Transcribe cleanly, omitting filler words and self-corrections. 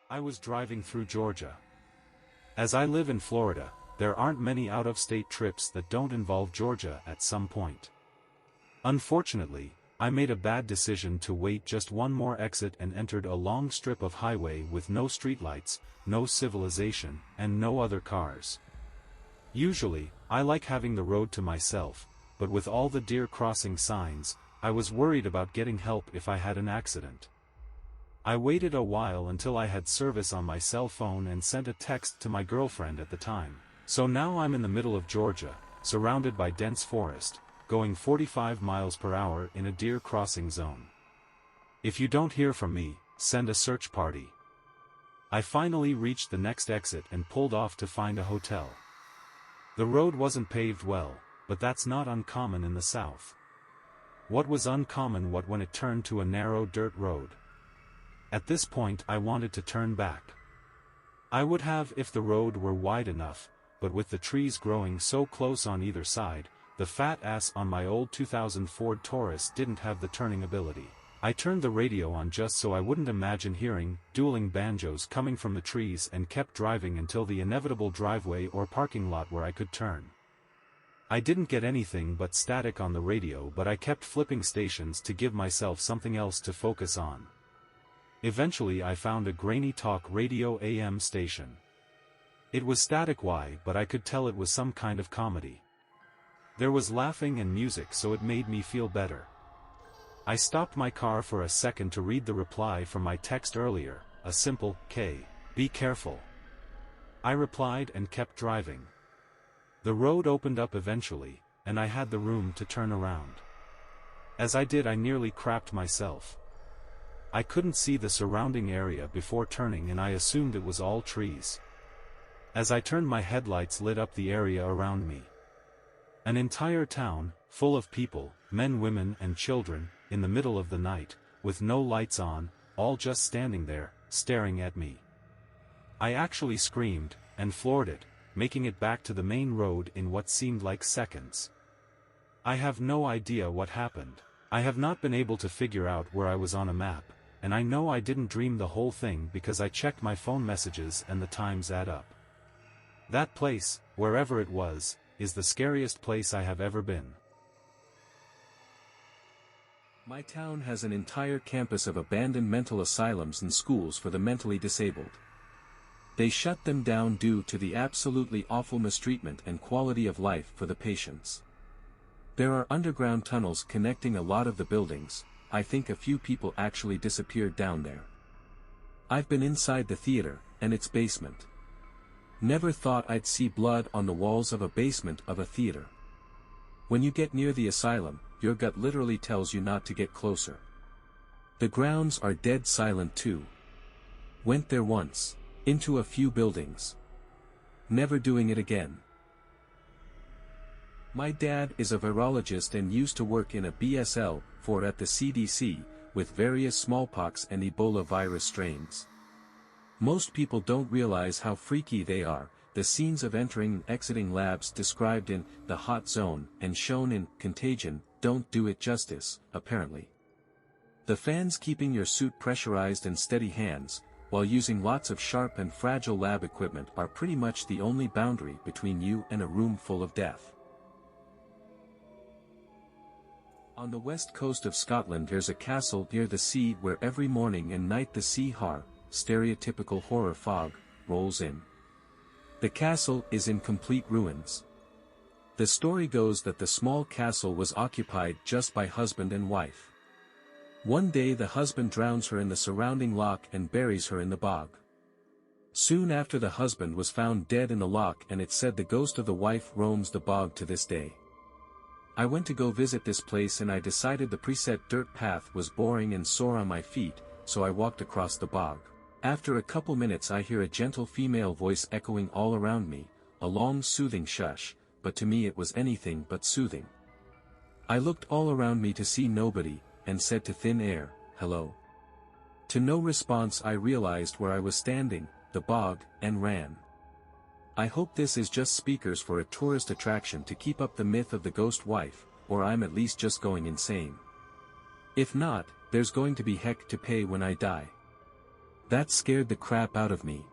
I was driving through Georgia. As I live in Florida, there aren't many out-of-state trips that don't involve Georgia at some point. Unfortunately, I made a bad decision to wait just one more exit and entered a long strip of highway with no streetlights, no civilization, and no other cars. Usually, I like having the road to myself, but with all the deer crossing signs, I was worried about getting help if I had an accident. I waited a while until I had service on my cell phone and sent a text to my girlfriend at the time. So now I'm in the middle of Georgia, surrounded by dense forest, going 45 miles per hour in a deer crossing zone. If you don't hear from me, send a search party. I finally reached the next exit and pulled off to find a hotel. The road wasn't paved well, but that's not uncommon in the South. What was uncommon was when it turned to a narrow dirt road. At this point I wanted to turn back. I would have if the road were wide enough, but with the trees growing so close on either side, the fat ass on my old 2000 Ford Taurus didn't have the turning ability. I turned the radio on just so I wouldn't imagine hearing dueling banjos coming from the trees and kept driving until the inevitable driveway or parking lot where I could turn. I didn't get anything but static on the radio, but I kept flipping stations to give myself something else to focus on. Eventually I found a grainy talk radio AM station. It was static but I could tell it was some kind of comedy. There was laughing and music, so it made me feel better. I stopped my car for a second to read the reply from my text earlier, a simple, "K, be careful." I replied and kept driving. The road opened up eventually, and I had the room to turn around. As I did, I nearly crapped myself. I couldn't see the surrounding area before turning and I assumed it was all trees. As I turned, my headlights lit up the area around me. An entire town, full of people, men, women and children, in the middle of the night, with no lights on, all just standing there, staring at me. I actually screamed, and floored it, making it back to the main road in what seemed like seconds. I have no idea what happened. I have not been able to figure out where I was on a map, and I know I didn't dream the whole thing because I checked my phone messages and the times add up. That place, wherever it was, is the scariest place I have ever been. My town has an entire campus of abandoned mental asylums and schools for the mentally disabled. They shut them down due to the absolutely awful mistreatment and quality of life for the patients. There are underground tunnels connecting a lot of the buildings. I think a few people actually disappeared down there. I've been inside the theater, and its basement. Never thought I'd see blood on the walls of a basement of a theater. When you get near the asylum, your gut literally tells you not to get closer. The grounds are dead silent too. Went there once, into a few buildings. Never doing it again. My dad is a virologist and used to work in a BSL fort at the CDC, with various smallpox and Ebola virus strains. Most people don't realize how freaky they are. The scenes of entering and exiting labs described in The Hot Zone and shown in Contagion don't do it justice, apparently. The fans keeping your suit pressurized and steady hands, while using lots of sharp and fragile lab equipment, are pretty much the only boundary between you and a room full of death. On the west coast of Scotland there's a castle near the sea where every morning and night the sea stereotypical horror fog, rolls in. The castle is in complete ruins. The story goes that the small castle was occupied just by husband and wife. One day the husband drowns her in the surrounding loch and buries her in the bog. Soon after, the husband was found dead in the loch, and it's said the ghost of the wife roams the bog to this day. I went to go visit this place and I decided the preset dirt path was boring and sore on my feet, so I walked across the bog. After a couple minutes I hear a gentle female voice echoing all around me, a long soothing shush, but to me it was anything but soothing. I looked all around me to see nobody, and said to thin air, "Hello." To no response I realized where I was standing, the bog, and ran. I hope this is just speakers for a tourist attraction to keep up the myth of the ghost wife, or I'm at least just going insane. If not, there's going to be heck to pay when I die. That scared the crap out of me,